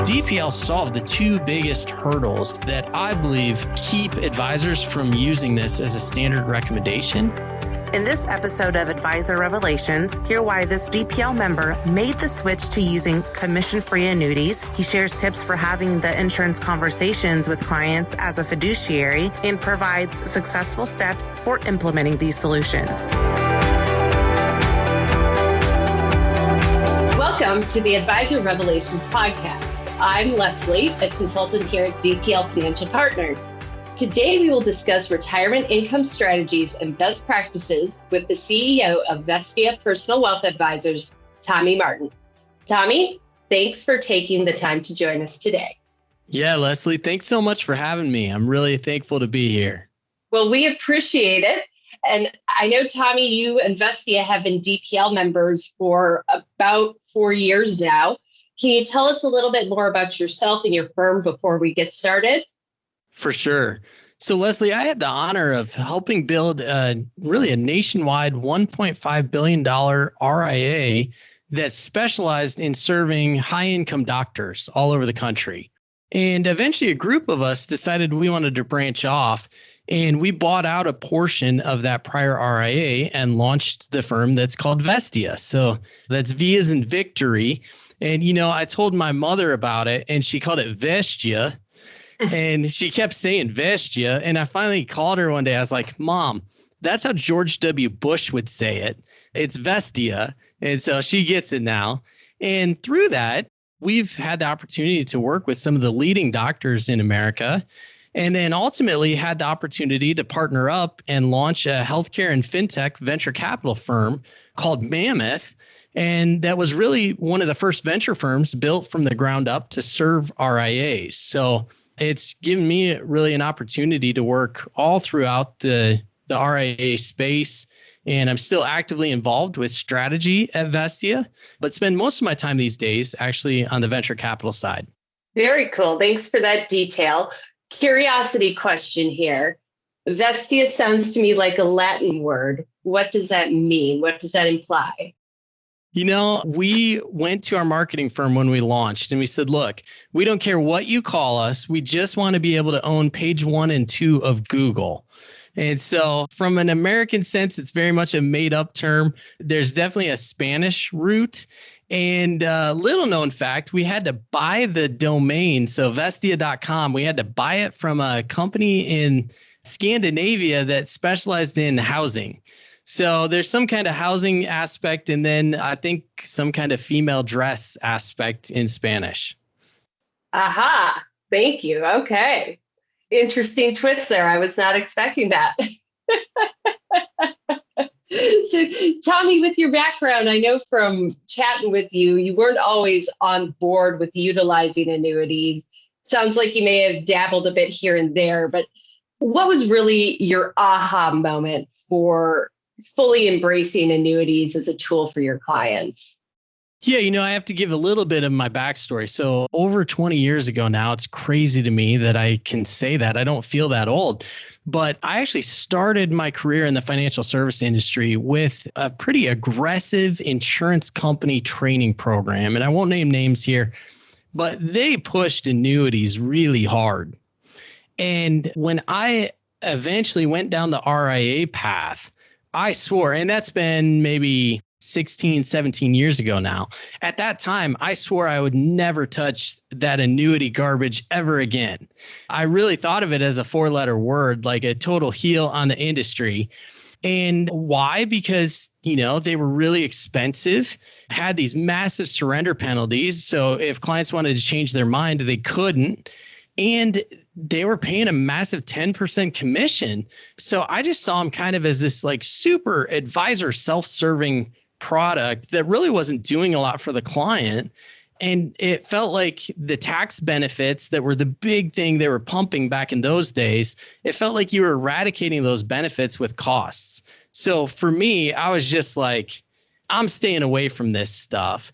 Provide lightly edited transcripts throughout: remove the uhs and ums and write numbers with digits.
DPL solved the two biggest hurdles that I believe keep advisors from using this as a standard recommendation. In this episode of Advisor Revelations, hear why this DPL member made the switch to using commission-free annuities. He shares tips for having the insurance conversations with clients as a fiduciary and provides successful steps for implementing these solutions. Welcome to the Advisor Revelations podcast. I'm Leslie, a consultant here at DPL Financial Partners. Today, we will discuss retirement income strategies and best practices with the CEO of Vestia Personal Wealth Advisors, Tommy Martin. Tommy, thanks for taking the time to join us today. Yeah, Leslie, thanks so much for having me. I'm really thankful to be here. Well, we appreciate it. And I know, Tommy, you and Vestia have been DPL members for about 4 years now. Can you tell us a little bit more about yourself and your firm before we get started? For sure. So, Leslie, I had the honor of helping build really a nationwide $1.5 billion RIA that specialized in serving high-income doctors all over the country. And eventually a group of us decided we wanted to branch off, and we bought out a portion of that prior RIA and launched the firm that's called Vestia. So that's V as in victory. And, you know, I told my mother about it, and she called it Vestia. And she kept saying Vestia. And I finally called her one day. I was like, Mom, that's how George W. Bush would say it. It's Vestia. And so she gets it now. And through that, we've had the opportunity to work with some of the leading doctors in America. And then ultimately had the opportunity to partner up and launch a healthcare and fintech venture capital firm called Mammoth. And that was really one of the first venture firms built from the ground up to serve RIAs. So it's given me really an opportunity to work all throughout the RIA space. And I'm still actively involved with strategy at Vestia, but spend most of my time these days actually on the venture capital side. Very cool. Thanks for that detail. Curiosity question here. Vestia sounds to me like a Latin word. What does that mean? What does that imply? You know, we went to our marketing firm when we launched and we said, look, we don't care what you call us. We just want to be able to own page 1 and 2 of Google. And so from an American sense, it's very much a made up term. There's definitely a Spanish root. And little known fact, we had to buy the domain. So Vestia.com, we had to buy it from a company in Scandinavia that specialized in housing. So there's some kind of housing aspect, and then I think some kind of female dress aspect in Spanish. Aha, thank you. Okay. Interesting twist there. I was not expecting that. So, Tommy, with your background, I know from chatting with you, you weren't always on board with utilizing annuities. Sounds like you may have dabbled a bit here and there, but what was really your aha moment for fully embracing annuities as a tool for your clients? Yeah, you know, I have to give a little bit of my backstory. So over 20 years ago now, it's crazy to me that I can say that. I don't feel that old. But I actually started my career in the financial service industry with a pretty aggressive insurance company training program. And I won't name names here, but they pushed annuities really hard. And when I eventually went down the RIA path, I swore, and that's been maybe 16, 17 years ago now. At that time, I swore I would never touch that annuity garbage ever again. I really thought of it as a 4-letter word, like a total heel on the industry. And why? Because, you know, they were really expensive, had these massive surrender penalties. So if clients wanted to change their mind, they couldn't. And they were paying a massive 10% commission. So I just saw them kind of as this like super advisor self-serving product that really wasn't doing a lot for the client. And it felt like the tax benefits that were the big thing they were pumping back in those days, it felt like you were eradicating those benefits with costs. So for me, I was just like, I'm staying away from this stuff.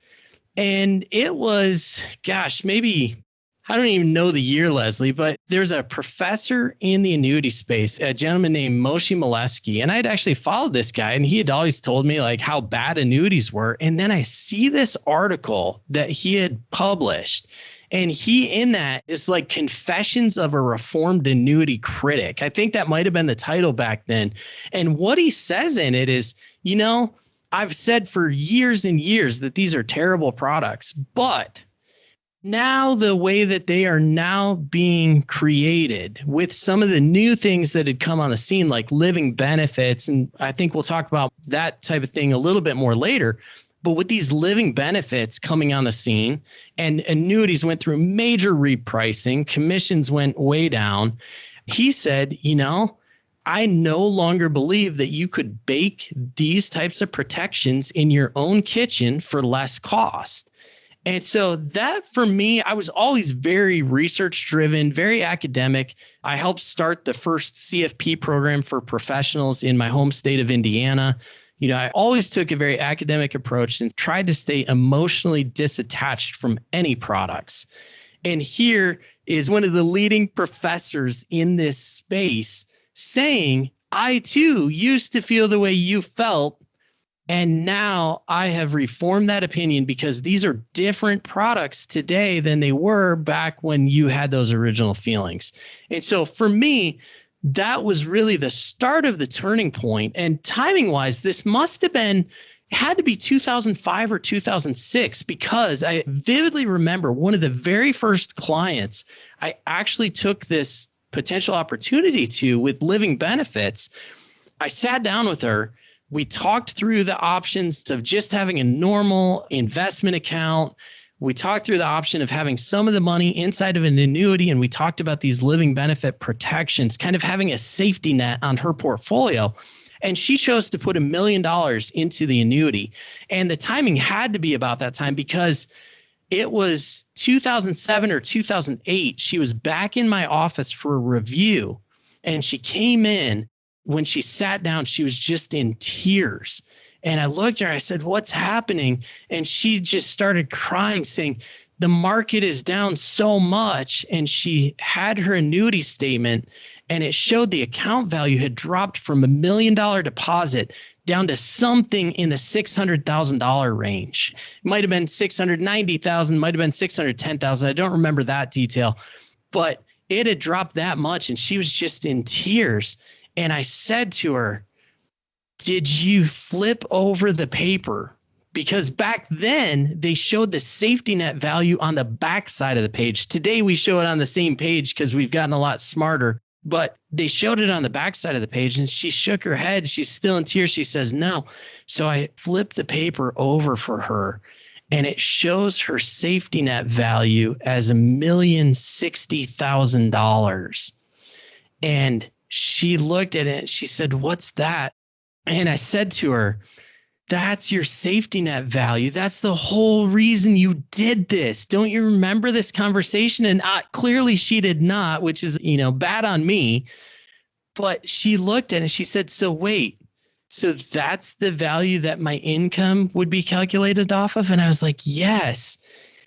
And it was, gosh, maybe I don't even know the year, Leslie, but there's a professor in the annuity space, a gentleman named Moshe Milevsky. And I'd actually followed this guy, and he had always told me like how bad annuities were. And then I see this article that he had published, And he, in that, is like Confessions of a Reformed Annuity Critic. I think that might have been the title back then. And what he says in it is, I've said for years and years that these are terrible products, but now the way that they are now being created with some of the new things that had come on the scene, like living benefits, and I think we'll talk about that type of thing a little bit more later. But with these living benefits coming on the scene, and annuities went through major repricing, commissions went way down, he said, I no longer believe that you could bake these types of protections in your own kitchen for less cost. And so that, for me, I was always very research driven, very academic. I helped start the first CFP program for professionals in my home state of Indiana. I always took a very academic approach and tried to stay emotionally disattached from any products. And here is one of the leading professors in this space saying, I too used to feel the way you felt. And now I have reformed that opinion because these are different products today than they were back when you had those original feelings. And so for me, that was really the start of the turning point. And timing wise, this had to be 2005 or 2006, because I vividly remember one of the very first clients I actually took this potential opportunity to with living benefits. I sat down with her. We talked through the options of just having a normal investment account. We talked through the option of having some of the money inside of an annuity, and we talked about these living benefit protections, kind of having a safety net on her portfolio. And she chose to put $1 million into the annuity. And the timing had to be about that time because it was 2007 or 2008. She was back in my office for a review, and she came in. When she sat down, she was just in tears. And I looked at her, I said, what's happening? And she just started crying, saying, the market is down so much. And she had her annuity statement, and it showed the account value had dropped from $1 million deposit down to something in the $600,000 range. It might have been $690,000, might have been $610,000. I don't remember that detail, but it had dropped that much, and she was just in tears. And I said to her, did you flip over the paper? Because back then they showed the safety net value on the back side of the page. Today we show it on the same page because we've gotten a lot smarter, but they showed it on the back side of the page, and she shook her head. She's still in tears. She says, no. So I flipped the paper over for her, and it shows her safety net value as $1,060,000. And she looked at it. She said, what's that? And I said to her, that's your safety net value. That's the whole reason you did this. Don't you remember this conversation? And clearly she did not, which is, bad on me. But she looked at it and she said, so wait, so that's the value that my income would be calculated off of? And I was like, yes.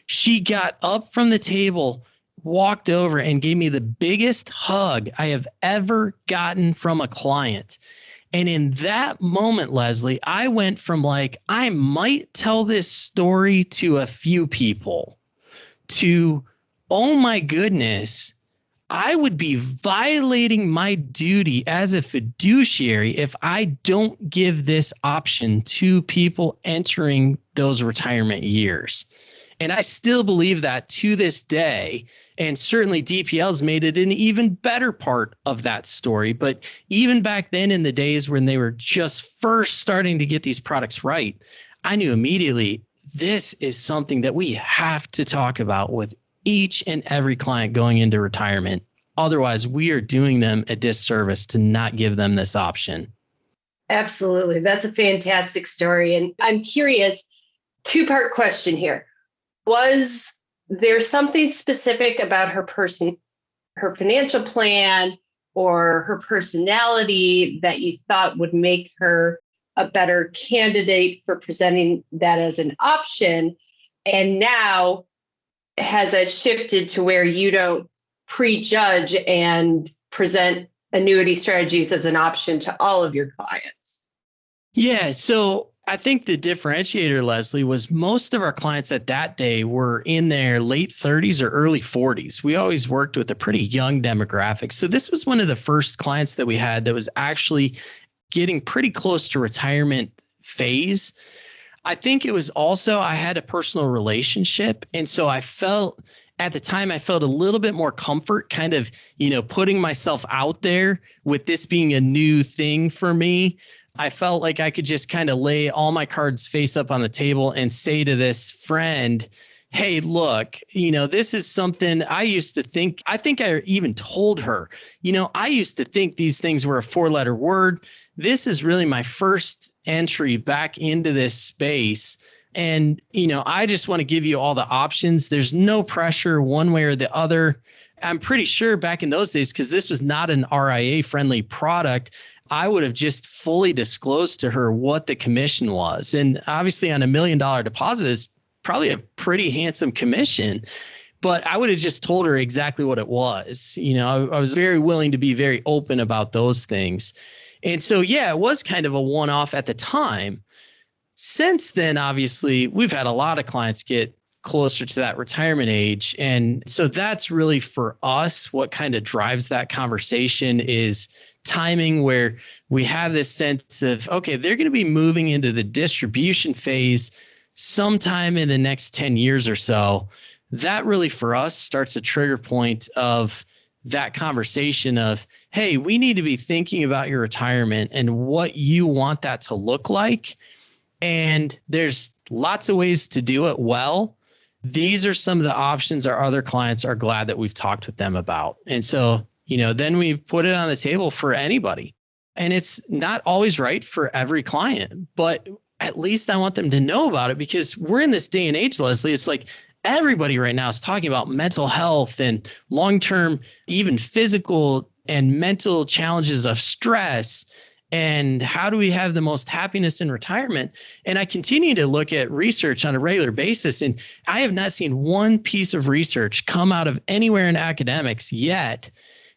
She got up from the table, walked over, and gave me the biggest hug I have ever gotten from a client. And in that moment, Leslie, I went from I might tell this story to a few people to, oh my goodness, I would be violating my duty as a fiduciary if I don't give this option to people entering those retirement years. And I still believe that to this day. And certainly DPL's made it an even better part of that story. But even back then in the days when they were just first starting to get these products right, I knew immediately this is something that we have to talk about with each and every client going into retirement. Otherwise, we are doing them a disservice to not give them this option. Absolutely. That's a fantastic story. And I'm curious, two-part question here. Was there something specific about her financial plan or her personality that you thought would make her a better candidate for presenting that as an option? And now has it shifted to where you don't prejudge and present annuity strategies as an option to all of your clients? Yeah. So I think the differentiator, Leslie, was most of our clients at that day were in their late 30s or early 40s. We always worked with a pretty young demographic. So this was one of the first clients that we had that was actually getting pretty close to retirement phase. I think it was also, I had a personal relationship. And so I felt at the time, I felt a little bit more comfort kind of, putting myself out there with this being a new thing for me. I felt like I could just kind of lay all my cards face up on the table and say to this friend, hey, look, this is something I used to think. I think I even told her, I used to think these things were a 4-letter word. This is really my first entry back into this space. And, I just want to give you all the options. There's no pressure one way or the other. I'm pretty sure back in those days, because this was not an RIA friendly product, I would have just fully disclosed to her what the commission was. And obviously on $1 million deposit is probably a pretty handsome commission, but I would have just told her exactly what it was. I was very willing to be very open about those things. And so, yeah, it was kind of a one-off at the time. Since then, obviously, we've had a lot of clients get closer to that retirement age. And so that's really for us, what kind of drives that conversation is timing, where we have this sense of, okay, they're going to be moving into the distribution phase sometime in the next 10 years or so. That really for us starts a trigger point of that conversation of, hey, we need to be thinking about your retirement and what you want that to look like. And there's lots of ways to do it well. These are some of the options our other clients are glad that we've talked with them about. And so, then we put it on the table for anybody. And it's not always right for every client, but at least I want them to know about it, because we're in this day and age, Leslie. It's like everybody right now is talking about mental health and long-term, even physical and mental challenges of stress. And how do we have the most happiness in retirement? And I continue to look at research on a regular basis. And I have not seen one piece of research come out of anywhere in academics yet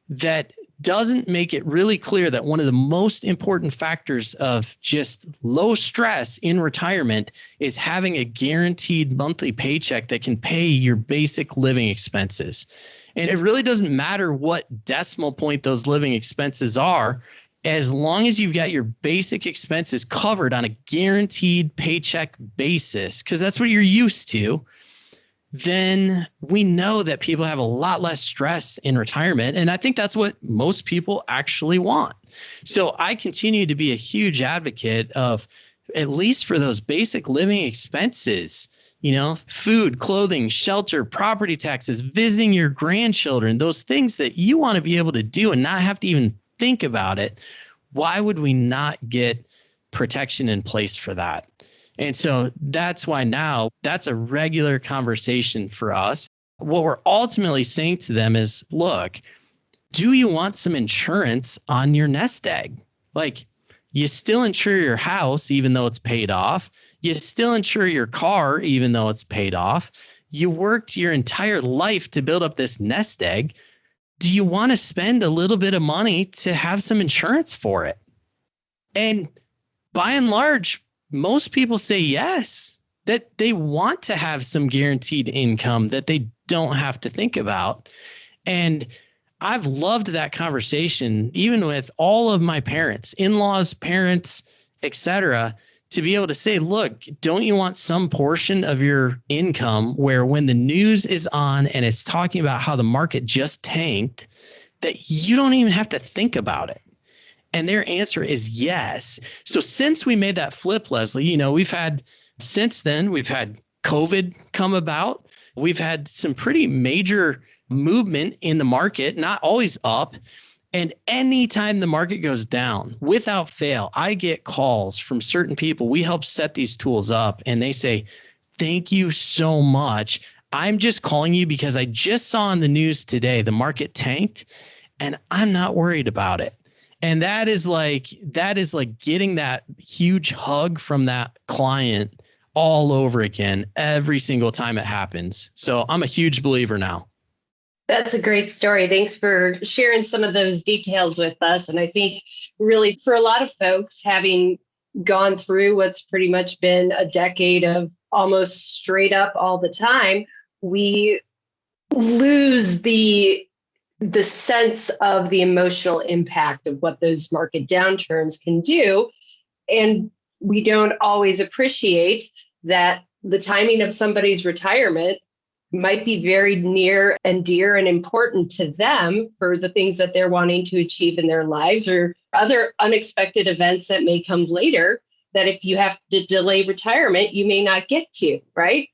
that doesn't make it really clear that one of the most important factors of just low stress in retirement is having a guaranteed monthly paycheck that can pay your basic living expenses. And it really doesn't matter what decimal point those living expenses are, as long as you've got your basic expenses covered on a guaranteed paycheck basis, because that's what you're used to, then we know that people have a lot less stress in retirement. And I think that's what most people actually want. So I continue to be a huge advocate of, at least for those basic living expenses, food, clothing, shelter, property taxes, visiting your grandchildren, those things that you want to be able to do and not have to even think about it. Why would we not get protection in place for that? And so that's why now that's a regular conversation for us. What we're ultimately saying to them is, look, do you want some insurance on your nest egg? Like, you still insure your house, even though it's paid off. You still insure your car, even though it's paid off. You worked your entire life to build up this nest egg. Do you want to spend a little bit of money to have some insurance for it? And by and large, most people say yes, that they want to have some guaranteed income that they don't have to think about. And I've loved that conversation, even with all of my parents, in-laws, parents, etc., to be able to say, look, don't you want some portion of your income where when the news is on and it's talking about how the market just tanked, that you don't even have to think about it? And their answer is yes. So since we made that flip, Leslie, since then, we've had COVID come about. We've had some pretty major movement in the market, not always up. And anytime the market goes down, without fail, I get calls from certain people. We help set these tools up and they say, thank you so much. I'm just calling you because I just saw on the news today, the market tanked and I'm not worried about it. And that is like getting that huge hug from that client all over again every single time it happens. So I'm a huge believer now. That's a great story. Thanks for sharing some of those details with us. And I think really for a lot of folks, having gone through what's pretty much been a decade of almost straight up all the time, we lose the sense of the emotional impact of what those market downturns can do. And we don't always appreciate that the timing of somebody's retirement might be very near and dear and important to them for the things that they're wanting to achieve in their lives, or other unexpected events that may come later that if you have to delay retirement, you may not get to, right?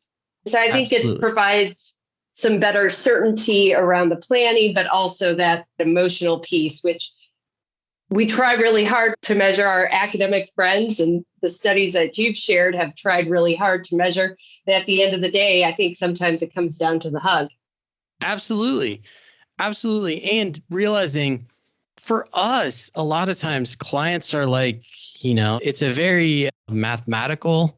So I think it provides some better certainty around the planning, but also that emotional piece, which we try really hard to measure. Our academic friends and the studies that you've shared have tried really hard to measure. But at the end of the day, I think sometimes it comes down to the hug. Absolutely. Absolutely. And realizing for us, a lot of times clients are like, it's a very mathematical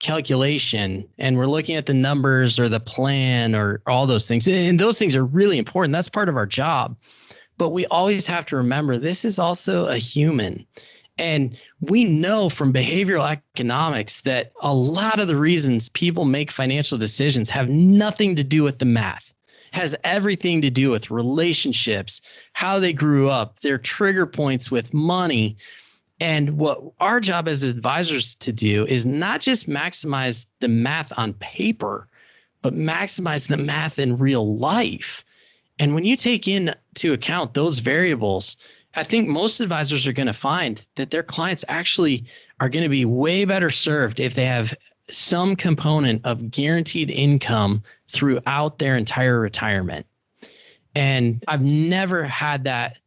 calculation, and we're looking at the numbers or the plan or all those things. And those things are really important. That's part of our job. But we always have to remember this is also a human. And we know from behavioral economics that a lot of the reasons people make financial decisions have nothing to do with the math. Has everything to do with relationships, how they grew up, their trigger points with money. And what our job as advisors to do is not just maximize the math on paper, but maximize the math in real life. And when you take into account those variables, I think most advisors are going to find that their clients actually are going to be way better served if they have some component of guaranteed income throughout their entire retirement. And I've never had that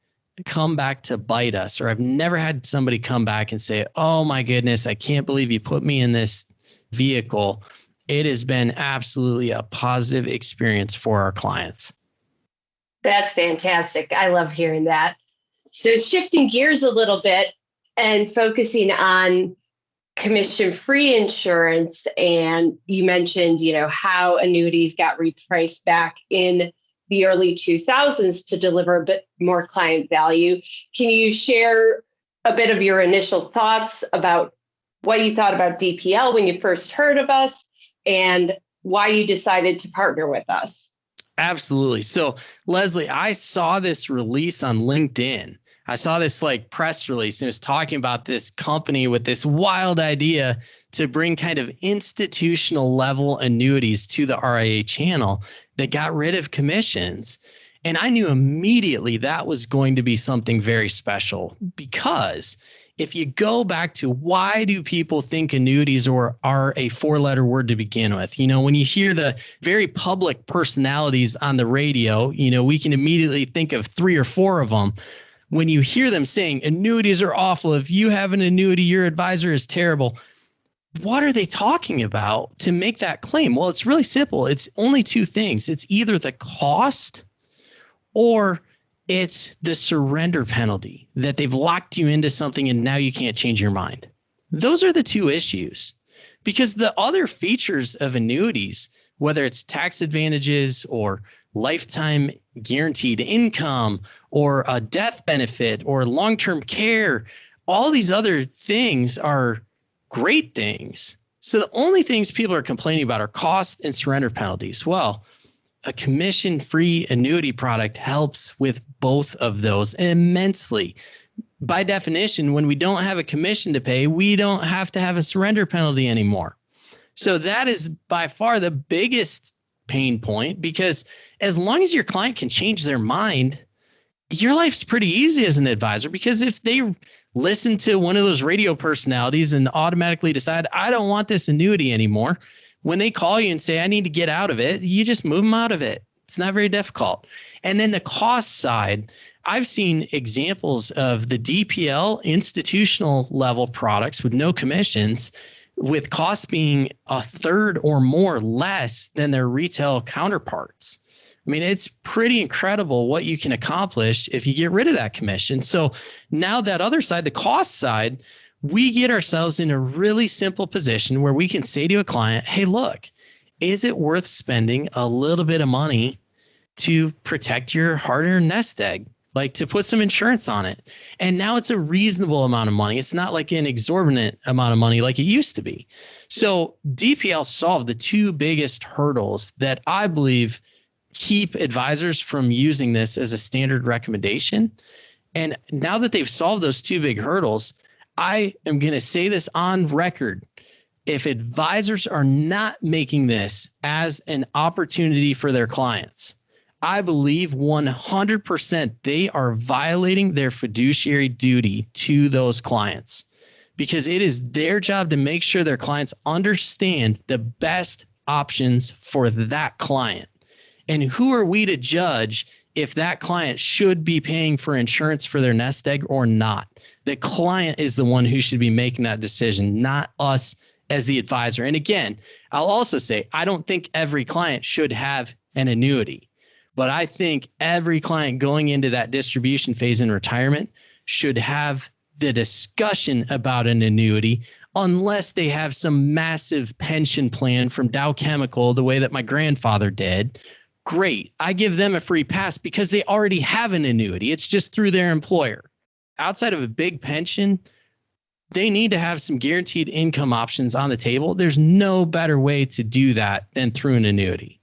come back to bite us, or I've never had somebody come back and say, oh my goodness, I can't believe you put me in this vehicle. It has been absolutely a positive experience for our clients. That's fantastic. I love hearing that. So shifting gears a little bit and focusing on commission-free insurance. And you mentioned, how annuities got repriced back in the early 2000s to deliver a bit more client value. Can you share a bit of your initial thoughts about what you thought about DPL when you first heard of us and why you decided to partner with us? Absolutely. So, Leslie, I saw this release on LinkedIn. I saw this press release, and it was talking about this company with this wild idea to bring kind of institutional level annuities to the RIA channel that got rid of commissions. And I knew immediately that was going to be something very special, because if you go back to why do people think annuities are a four-letter word to begin with? When you hear the very public personalities on the radio, we can immediately think of 3 or 4 of them. When you hear them saying annuities are awful, if you have an annuity, your advisor is terrible. What are they talking about to make that claim? Well, it's really simple. It's only 2 things. It's either the cost or it's the surrender penalty, that they've locked you into something and now you can't change your mind. Those are the 2 issues, because the other features of annuities, whether it's tax advantages or lifetime guaranteed income or a death benefit or long-term care, all these other things are great things. So the only things people are complaining about are cost and surrender penalties. Well, a commission-free annuity product helps with both of those immensely. By definition, when we don't have a commission to pay, we don't have to have a surrender penalty anymore. So that is by far the biggest pain point, because as long as your client can change their mind, your life's pretty easy as an advisor, because if they listen to one of those radio personalities and automatically decide, I don't want this annuity anymore, when they call you and say, I need to get out of it, you just move them out of it. It's not very difficult. And then the cost side, I've seen examples of the DPL institutional level products with no commissions, with costs being 1/3 or more less than their retail counterparts. I mean, it's pretty incredible what you can accomplish if you get rid of that commission. So now that other side, the cost side, we get ourselves in a really simple position where we can say to a client, hey, look, is it worth spending a little bit of money to protect your hard-earned nest egg like to put some insurance on it. And now it's a reasonable amount of money. It's not like an exorbitant amount of money like it used to be. So DPL solved the two biggest hurdles that I believe keep advisors from using this as a standard recommendation. And now that they've solved those two big hurdles, I am going to say this on record. If advisors are not making this as an opportunity for their clients, I believe 100% they are violating their fiduciary duty to those clients, because it is their job to make sure their clients understand the best options for that client. And who are we to judge if that client should be paying for insurance for their nest egg or not? The client is the one who should be making that decision, not us as the advisor. And again, I'll also say, I don't think every client should have an annuity. But I think every client going into that distribution phase in retirement should have the discussion about an annuity, unless they have some massive pension plan from Dow Chemical, the way that my grandfather did. Great. I give them a free pass because they already have an annuity. It's just through their employer. Outside of a big pension, they need to have some guaranteed income options on the table. There's no better way to do that than through an annuity.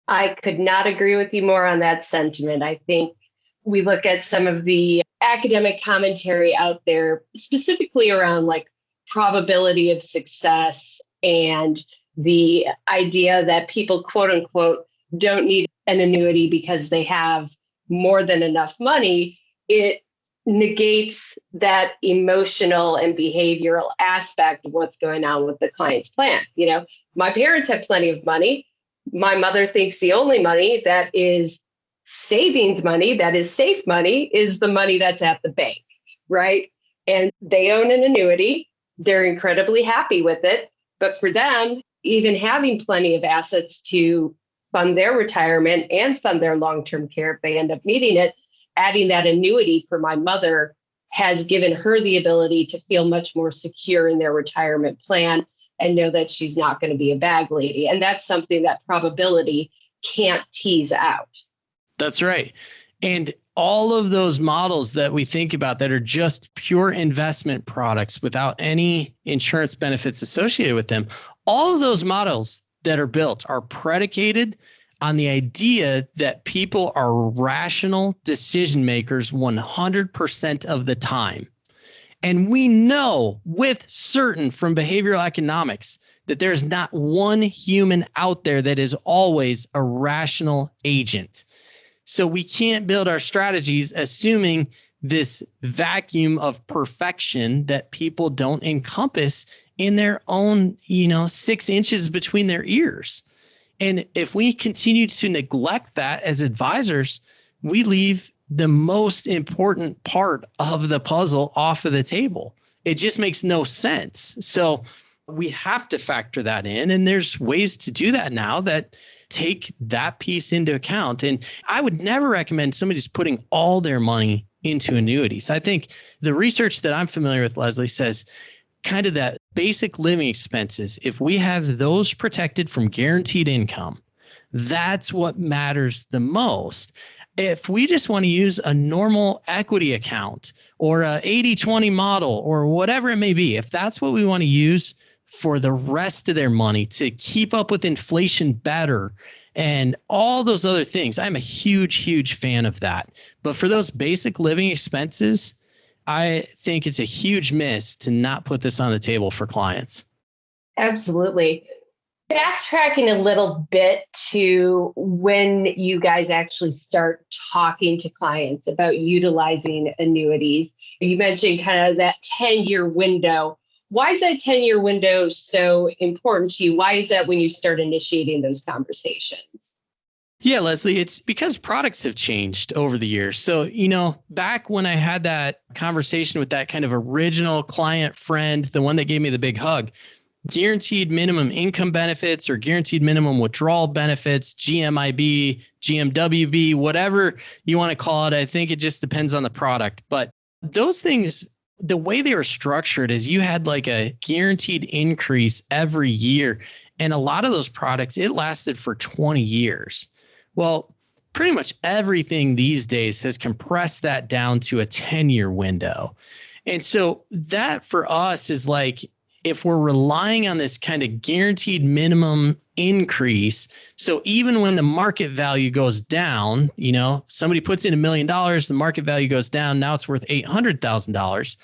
I could not agree with you more on that sentiment. I think we look at some of the academic commentary out there, specifically around like probability of success and the idea that people, quote unquote, don't need an annuity because they have more than enough money. It negates that emotional and behavioral aspect of what's going on with the client's plan. You know, my parents have plenty of money. My mother thinks the only money that is savings money, that is safe money, is the money that's at the bank, right? And they own an annuity. They're incredibly happy with it. But for them, even having plenty of assets to fund their retirement and fund their long-term care if they end up needing it, adding that annuity for my mother has given her the ability to feel much more secure in their retirement plan and know that she's not going to be a bag lady. And that's something that probability can't tease out. That's right. And all of those models that we think about that are just pure investment products without any insurance benefits associated with them, all of those models that are built are predicated on the idea that people are rational decision makers 100% of the time. And we know with certain from behavioral economics that there's not one human out there that is always a rational agent. So we can't build our strategies assuming this vacuum of perfection that people don't encompass in their own, 6 inches between their ears. And if we continue to neglect that as advisors, we leave the most important part of the puzzle off of the table. It just makes no sense. So we have to factor that in. And there's ways to do that now that take that piece into account. And I would never recommend somebody's putting all their money into annuities. I think the research that I'm familiar with, Leslie, says kind of that basic living expenses, if we have those protected from guaranteed income, that's what matters the most. If we just want to use a normal equity account or a 80-20 model or whatever it may be, if that's what we want to use for the rest of their money to keep up with inflation better and all those other things, I'm a huge, huge fan of that. But for those basic living expenses, I think it's a huge miss to not put this on the table for clients. Absolutely. Backtracking a little bit to when you guys actually start talking to clients about utilizing annuities, you mentioned kind of that 10-year window. Why is that 10-year window so important to you? Why is that when you start initiating those conversations? Yeah, Leslie, it's because products have changed over the years. So, back when I had that conversation with that kind of original client friend, the one that gave me the big hug, guaranteed minimum income benefits or guaranteed minimum withdrawal benefits, GMIB, GMWB, whatever you want to call it. I think it just depends on the product. But those things, the way they were structured is you had like a guaranteed increase every year. And a lot of those products, it lasted for 20 years. Well, pretty much everything these days has compressed that down to a 10-year window. And so that for us is like, if we're relying on this kind of guaranteed minimum increase, so even when the market value goes down, somebody puts in $1 million, the market value goes down, now it's worth $800,000.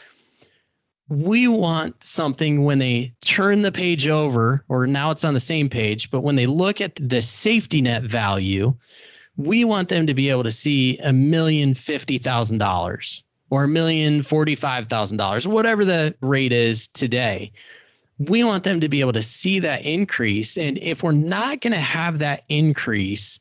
We want something when they turn the page over, or now it's on the same page, but when they look at the safety net value, we want them to be able to see $1,050,000 or $1,045,000, whatever the rate is today. We want them to be able to see that increase. And if we're not going to have that increase,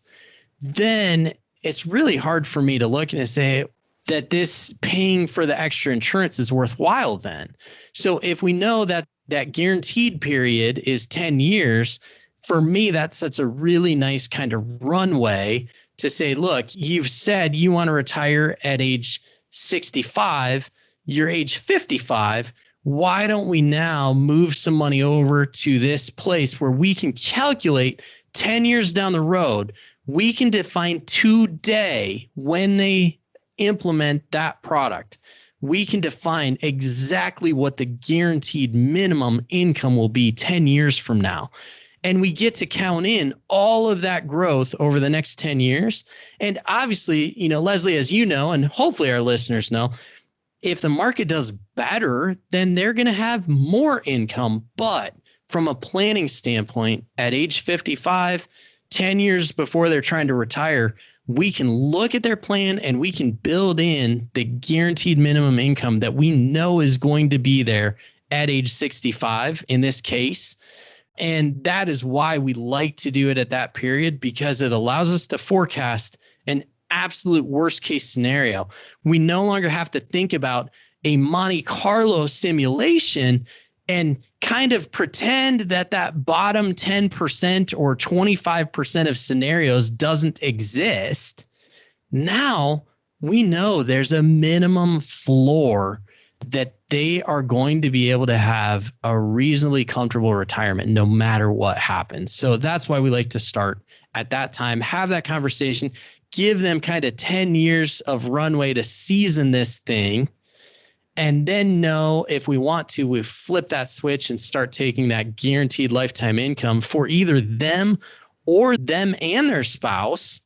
then it's really hard for me to look and say that this paying for the extra insurance is worthwhile then. So if we know that that guaranteed period is 10 years, for me, that sets a really nice kind of runway to say, look, you've said you want to retire at age 65, you're age 55. Why don't we now move some money over to this place where we can calculate 10 years down the road, we can define today when they implement that product. We can define exactly what the guaranteed minimum income will be 10 years from now. And we get to count in all of that growth over the next 10 years. And obviously, Leslie, as you know, and hopefully our listeners know, if the market does better, then they're going to have more income. But from a planning standpoint, at age 55, 10 years before they're trying to retire, we can look at their plan and we can build in the guaranteed minimum income that we know is going to be there at age 65 in this case. And that is why we like to do it at that period, because it allows us to forecast an absolute worst case scenario. We no longer have to think about a Monte Carlo simulation and kind of pretend that that bottom 10% or 25% of scenarios doesn't exist. Now we know there's a minimum floor that they are going to be able to have a reasonably comfortable retirement no matter what happens. So that's why we like to start at that time, have that conversation, give them kind of 10 years of runway to season this thing. And then know if we want to, we flip that switch and start taking that guaranteed lifetime income for either them or them and their spouse.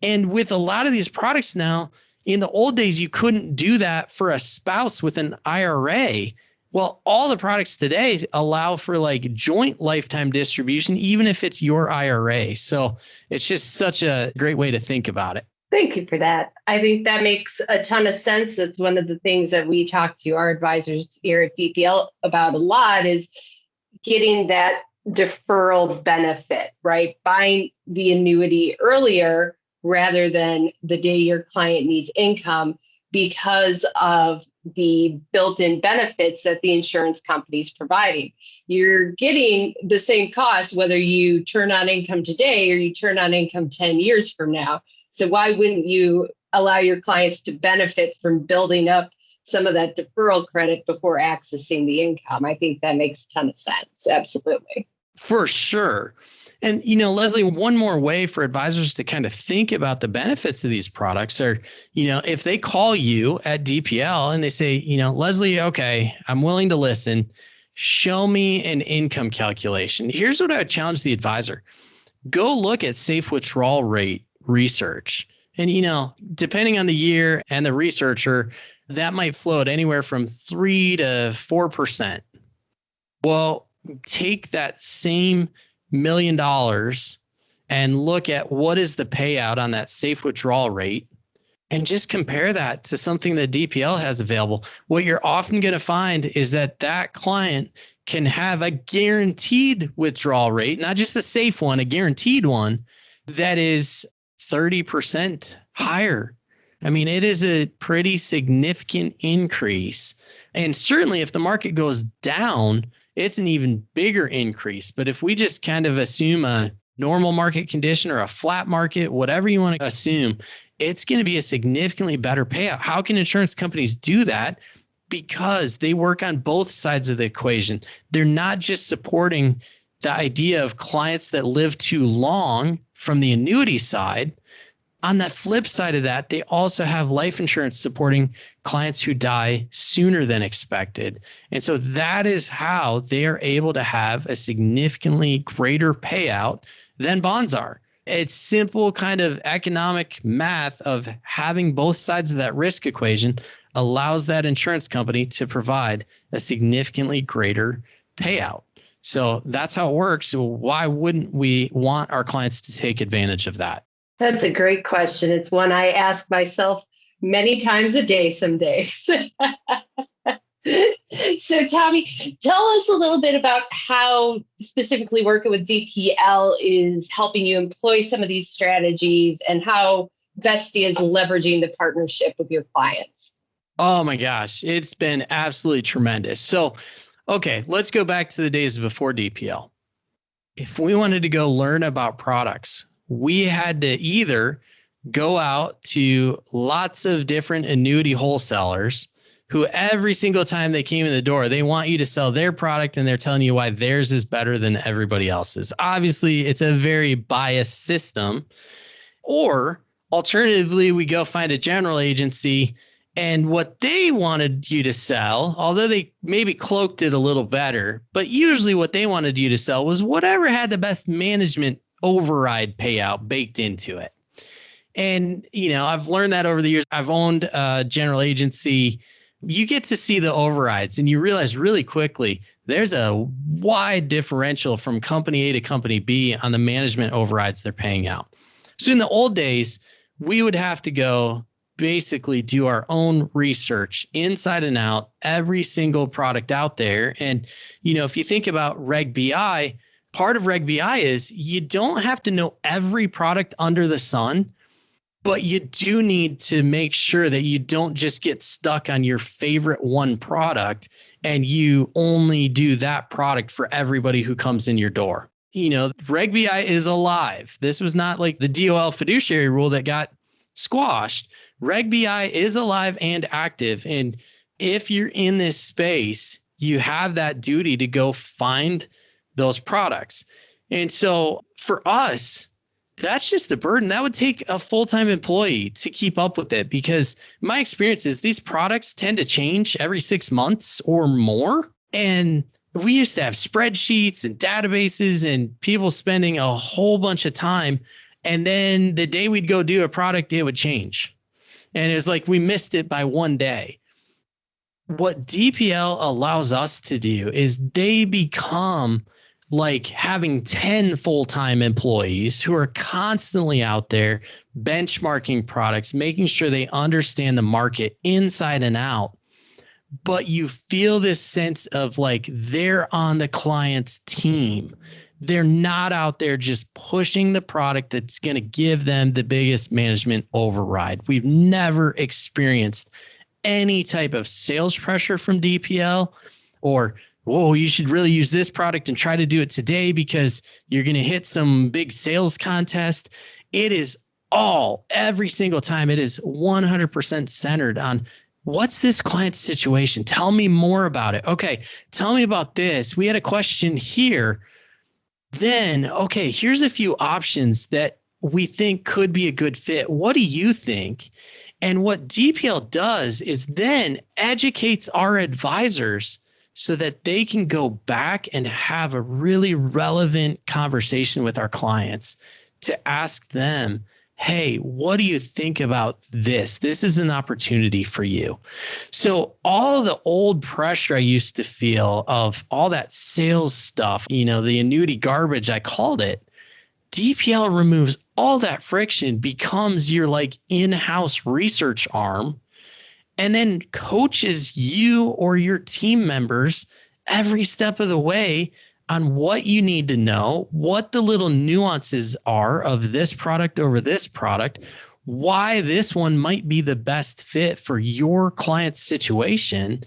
And with a lot of these products now, in the old days, you couldn't do that for a spouse with an IRA. Well, all the products today allow for like joint lifetime distribution, even if it's your IRA. So it's just such a great way to think about it. Thank you for that. I think that makes a ton of sense. It's one of the things that we talk to our advisors here at DPL about a lot, is getting that deferral benefit, right? Buying the annuity earlier rather than the day your client needs income, because of the built-in benefits that the insurance company is providing. You're getting the same cost whether you turn on income today or you turn on income 10 years from now. So why wouldn't you allow your clients to benefit from building up some of that deferral credit before accessing the income? I think that makes a ton of sense. Absolutely. For sure. And, Leslie, one more way for advisors to kind of think about the benefits of these products are, if they call you at DPL and they say, Leslie, okay, I'm willing to listen. Show me an income calculation. Here's what I would challenge the advisor. Go look at safe withdrawal rate research. And, depending on the year and the researcher, that might float anywhere from 3 to 4%. Well, take that same $1 million and look at what is the payout on that safe withdrawal rate and just compare that to something that DPL has available. What you're often going to find is that that client can have a guaranteed withdrawal rate, not just a safe one, a guaranteed one that is 30% higher. I mean, it is a pretty significant increase. And certainly if the market goes down, it's an even bigger increase. But if we just kind of assume a normal market condition or a flat market, whatever you want to assume, it's going to be a significantly better payout. How can insurance companies do that? Because they work on both sides of the equation. They're not just supporting the idea of clients that live too long from the annuity side. On the flip side of that, they also have life insurance supporting clients who die sooner than expected. And so that is how they are able to have a significantly greater payout than bonds are. It's simple kind of economic math of having both sides of that risk equation allows that insurance company to provide a significantly greater payout. So that's how it works. So why wouldn't we want our clients to take advantage of that? That's a great question. It's one I ask myself many times a day some days. So Tommy, tell us a little bit about how specifically working with DPL is helping you employ some of these strategies and how Vestia is leveraging the partnership with your clients. Oh my gosh, it's been absolutely tremendous. So, okay, let's go back to the days before DPL. If we wanted to go learn about products, we had to either go out to lots of different annuity wholesalers who every single time they came in the door, they want you to sell their product and they're telling you why theirs is better than everybody else's. Obviously, it's a very biased system. Or alternatively, we go find a general agency and what they wanted you to sell, although they maybe cloaked it a little better, but usually what they wanted you to sell was whatever had the best management override payout baked into it. And, I've learned that over the years. I've owned a general agency. You get to see the overrides and you realize really quickly there's a wide differential from company A to company B on the management overrides they're paying out. So in the old days, we would have to go basically do our own research inside and out, every single product out there. And, if you think about Reg BI, part of Reg BI is you don't have to know every product under the sun, but you do need to make sure that you don't just get stuck on your favorite one product and you only do that product for everybody who comes in your door. Reg BI is alive. This was not like the DOL fiduciary rule that got squashed. Reg BI is alive and active. And if you're in this space, you have that duty to go find those products. And so for us, that's just a burden. That would take a full-time employee to keep up with it because my experience is these products tend to change every 6 months or more. And we used to have spreadsheets and databases and people spending a whole bunch of time. And then the day we'd go do a product, it would change. And it was like we missed it by one day. What DPL allows us to do is they become like having 10 full-time employees who are constantly out there benchmarking products, making sure they understand the market inside and out. But you feel this sense of like they're on the client's team. They're not out there just pushing the product that's going to give them the biggest management override. We've never experienced any type of sales pressure from DPL or, whoa, you should really use this product and try to do it today because you're going to hit some big sales contest. It is every single time, it is 100% centered on what's this client's situation? Tell me more about it. Okay, tell me about this. We had a question here. Then, okay, here's a few options that we think could be a good fit. What do you think? And what DPL does is then educates our advisors so that they can go back and have a really relevant conversation with our clients to ask them, hey, what do you think about this? This is an opportunity for you. So all the old pressure I used to feel of all that sales stuff, the annuity garbage, I called it, DPL removes all that friction, becomes your like in-house research arm, and then coaches you or your team members every step of the way on what you need to know, what the little nuances are of this product over this product, why this one might be the best fit for your client's situation.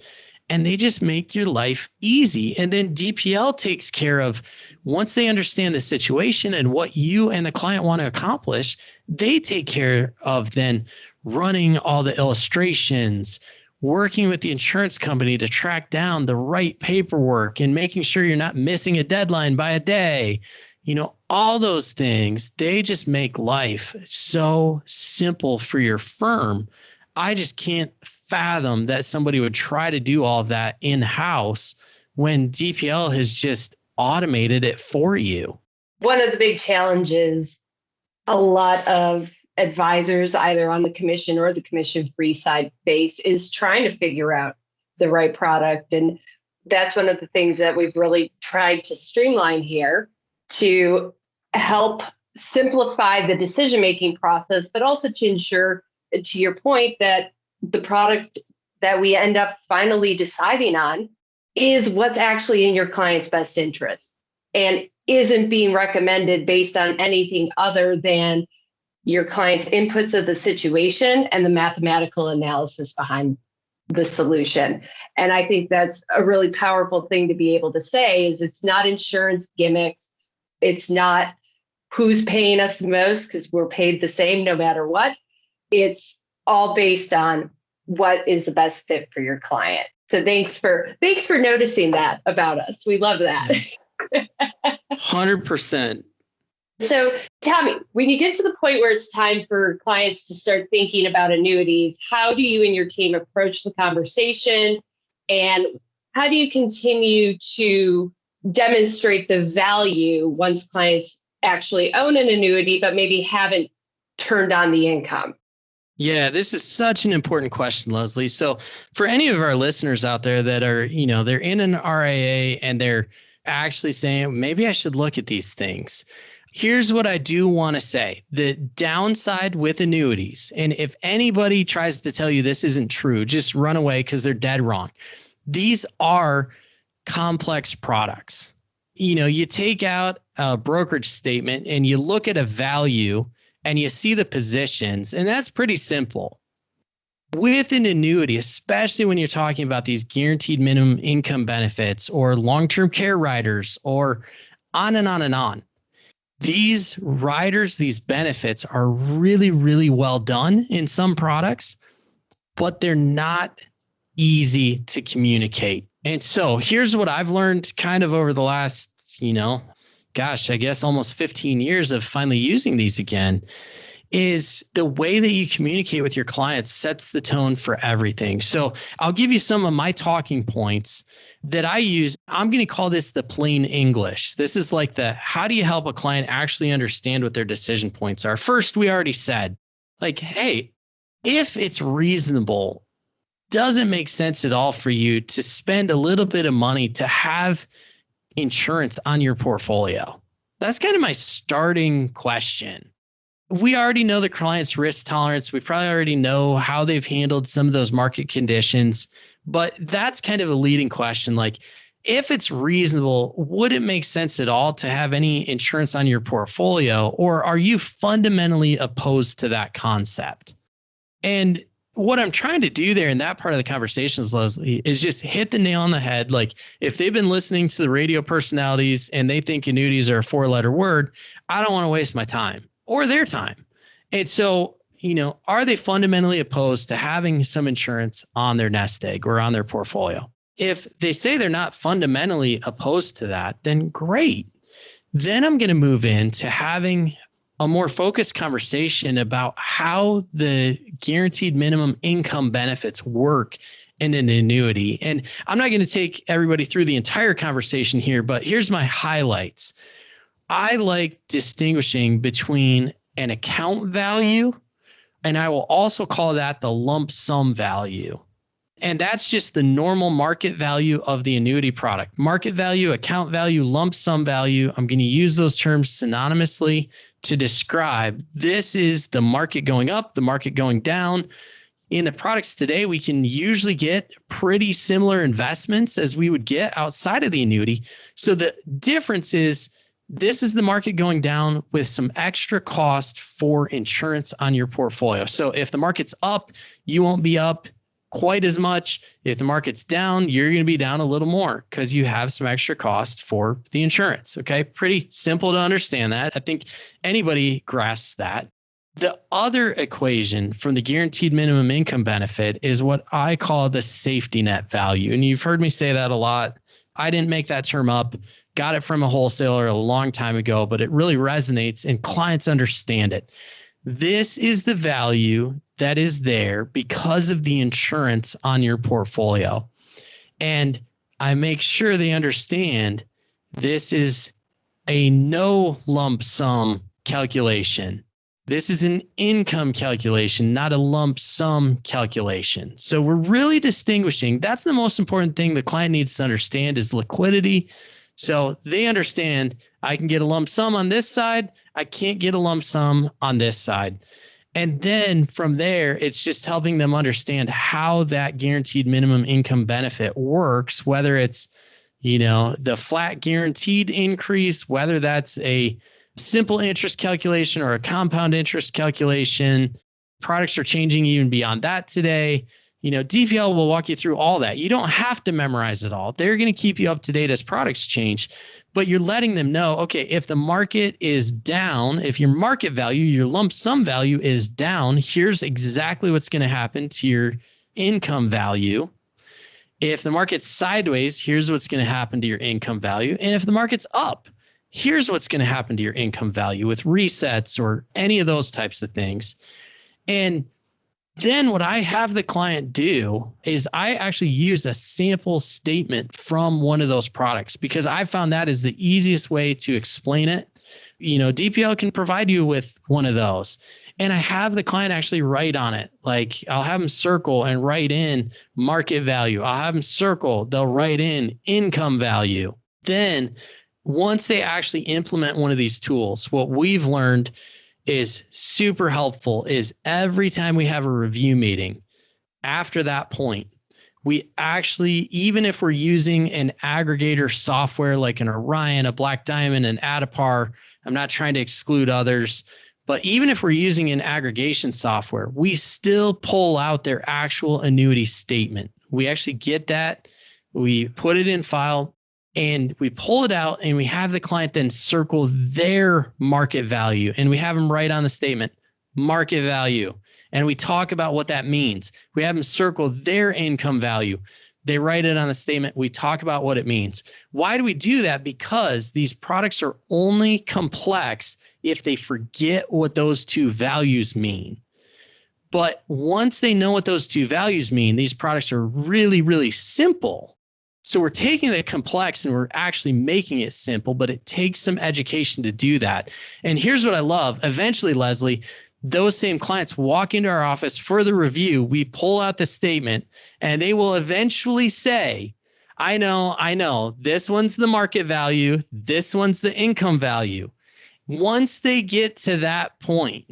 And they just make your life easy. And then DPL takes care of, once they understand the situation and what you and the client want to accomplish, they take care of then running all the illustrations, working with the insurance company to track down the right paperwork and making sure you're not missing a deadline by a day, all those things, they just make life so simple for your firm. I just can't fathom that somebody would try to do all of that in-house when DPL has just automated it for you. One of the big challenges a lot of advisors, either on the commission or the commission-free side face, is trying to figure out the right product. And that's one of the things that we've really tried to streamline here to help simplify the decision-making process, but also to ensure, to your point, that the product that we end up finally deciding on is what's actually in your client's best interest and isn't being recommended based on anything other than your client's inputs of the situation and the mathematical analysis behind the solution. And I think that's a really powerful thing to be able to say, is it's not insurance gimmicks. It's not who's paying us the most, because we're paid the same no matter what. It's all based on what is the best fit for your client. So thanks for noticing that about us. We love that. 100%. So Tommy, when you get to the point where it's time for clients to start thinking about annuities, how do you and your team approach the conversation? And how do you continue to demonstrate the value once clients actually own an annuity, but maybe haven't turned on the income? Yeah, this is such an important question, Leslie. So for any of our listeners out there that are, they're in an RIA and they're actually saying, maybe I should look at these things. Here's what I do want to say. The downside with annuities, and if anybody tries to tell you this isn't true, just run away because they're dead wrong. These are complex products. You take out a brokerage statement and you look at a value and you see the positions, and that's pretty simple. With an annuity, especially when you're talking about these guaranteed minimum income benefits or long-term care riders or on and on and on, these riders, these benefits are really, really well done in some products, but they're not easy to communicate. And so here's what I've learned kind of over the last, I guess almost 15 years of finally using these again, is the way that you communicate with your clients sets the tone for everything. So I'll give you some of my talking points that I use. I'm going to call this the plain English. This is like how do you help a client actually understand what their decision points are? First, we already said, hey, if it's reasonable, does it make sense at all for you to spend a little bit of money to have insurance on your portfolio? That's kind of my starting question. We already know the client's risk tolerance. We probably already know how they've handled some of those market conditions, but that's kind of a leading question. If it's reasonable, would it make sense at all to have any insurance on your portfolio, or are you fundamentally opposed to that concept? And what I'm trying to do there in that part of the conversations, Leslie, is just hit the nail on the head. If they've been listening to the radio personalities and they think annuities are a 4-letter word, I don't want to waste my time or their time. And so, are they fundamentally opposed to having some insurance on their nest egg or on their portfolio? If they say they're not fundamentally opposed to that, then great. Then I'm going to move into having a more focused conversation about how the guaranteed minimum income benefits work in an annuity. And I'm not going to take everybody through the entire conversation here, but here's my highlights. I like distinguishing between an account value, and I will also call that the lump sum value. And that's just the normal market value of the annuity product. Market value, account value, lump sum value. I'm going to use those terms synonymously to describe this is the market going up, the market going down. In the products today, we can usually get pretty similar investments as we would get outside of the annuity. So the difference is this is the market going down with some extra cost for insurance on your portfolio. So if the market's up, you won't be up quite as much. If the market's down, you're going to be down a little more because you have some extra cost for the insurance. Okay. Pretty simple to understand that. I think anybody grasps that. The other equation from the guaranteed minimum income benefit is what I call the safety net value. And you've heard me say that a lot. I didn't make that term up. got it from a wholesaler a long time ago, but it really resonates and clients understand it. This is the value that is there because of the insurance on your portfolio. And I make sure they understand this is a no lump sum calculation. This is an income calculation, not a lump sum calculation. So we're really distinguishing. That's the most important thing the client needs to understand is liquidity. So they understand I can get a lump sum on this side. I can't get a lump sum on this side. And then from there, it's just helping them understand how that guaranteed minimum income benefit works, whether it's, the flat guaranteed increase, whether that's a simple interest calculation or a compound interest calculation. Products are changing even beyond that today. DPL will walk you through all that. You don't have to memorize it all. They're going to keep you up to date as products change, but you're letting them know, okay, if the market is down, if your market value, your lump sum value is down, here's exactly what's going to happen to your income value. If the market's sideways, here's what's going to happen to your income value. And if the market's up, here's what's going to happen to your income value with resets or any of those types of things. And then what I have the client do is I actually use a sample statement from one of those products because I found that is the easiest way to explain it. DPL can provide you with one of those. And I have the client actually write on it. Like I'll have them circle and write in market value. I'll have them circle, they'll write in income value. Then once they actually implement one of these tools, what we've learned is super helpful is every time we have a review meeting, after that point, we actually, even if we're using an aggregator software like an Orion, a Black Diamond, an Adipar, I'm not trying to exclude others, but even if we're using an aggregation software, we still pull out their actual annuity statement. We actually get that, we put it in file, and we pull it out and we have the client then circle their market value and we have them write on the statement, market value. And we talk about what that means. We have them circle their income value. They write it on the statement. We talk about what it means. Why do we do that? Because these products are only complex if they forget what those two values mean. But once they know what those two values mean, these products are really, really simple. So we're taking the complex and we're actually making it simple, but it takes some education to do that. And here's what I love. Eventually, Leslie, those same clients walk into our office for the review. We pull out the statement and they will eventually say, I know, this one's the market value. This one's the income value. Once they get to that point,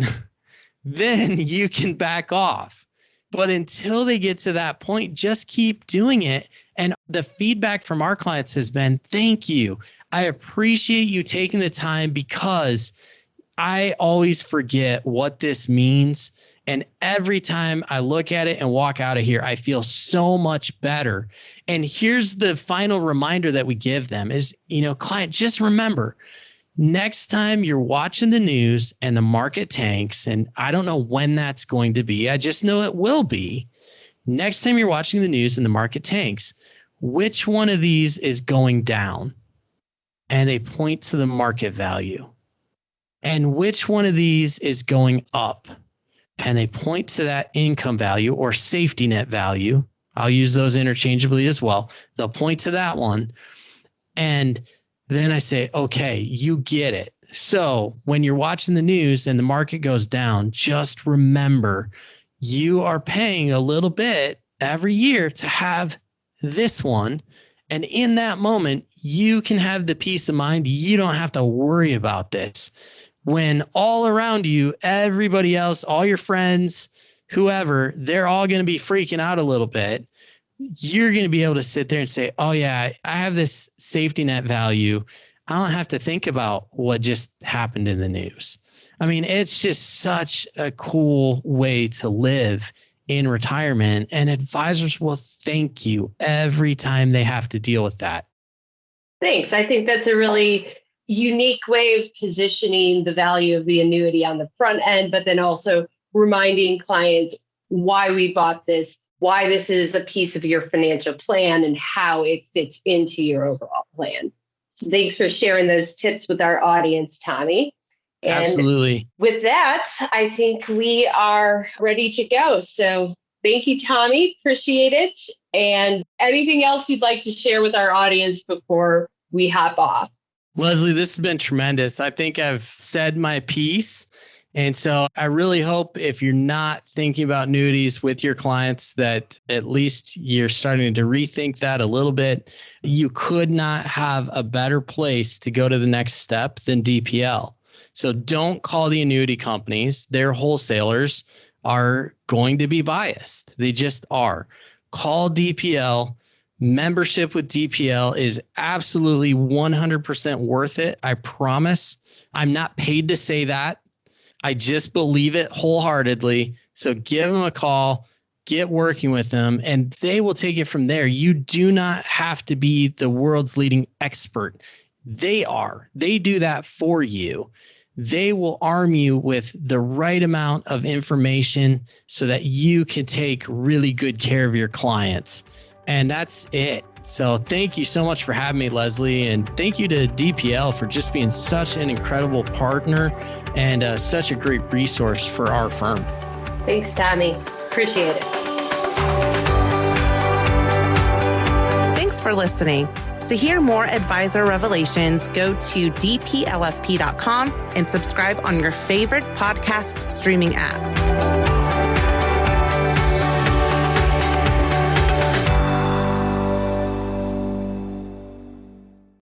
then you can back off. But until they get to that point, just keep doing it. And the feedback from our clients has been, thank you. I appreciate you taking the time because I always forget what this means. And every time I look at it and walk out of here, I feel so much better. And here's the final reminder that we give them is, client, just remember, next time you're watching the news and the market tanks, and I don't know when that's going to be, I just know it will be. Next time you're watching the news and the market tanks, which one of these is going down? And they point to the market value. And which one of these is going up? And they point to that income value or safety net value. I'll use those interchangeably as well. They'll point to that one. And then I say, okay, you get it. So when you're watching the news and the market goes down, just remember, you are paying a little bit every year to have this one. And in that moment, you can have the peace of mind. You don't have to worry about this. When all around you, everybody else, all your friends, whoever, they're all going to be freaking out a little bit. You're going to be able to sit there and say, oh yeah, I have this safety net value. I don't have to think about what just happened in the news. I mean, it's just such a cool way to live in retirement, and advisors will thank you every time they have to deal with that. Thanks. I think that's a really unique way of positioning the value of the annuity on the front end, but then also reminding clients why we bought this, why this is a piece of your financial plan, and how it fits into your overall plan. So thanks for sharing those tips with our audience, Tommy. And absolutely. With that, I think we are ready to go. So thank you, Tommy. Appreciate it. And anything else you'd like to share with our audience before we hop off? Leslie, this has been tremendous. I think I've said my piece. And so I really hope if you're not thinking about annuities with your clients, that at least you're starting to rethink that a little bit. You could not have a better place to go to the next step than DPL. So don't call the annuity companies. Their wholesalers are going to be biased. They just are. Call DPL. Membership with DPL is absolutely 100% worth it. I promise. I'm not paid to say that. I just believe it wholeheartedly. So give them a call, get working with them, and they will take it from there. You do not have to be the world's leading expert. They are. They do that for you. They will arm you with the right amount of information so that you can take really good care of your clients. And that's it. So thank you so much for having me, Leslie. And thank you to DPL for just being such an incredible partner and such a great resource for our firm. Thanks, Tommy. Appreciate it. Thanks for listening. To hear more Advisor Revelations, go to dplfp.com and subscribe on your favorite podcast streaming app.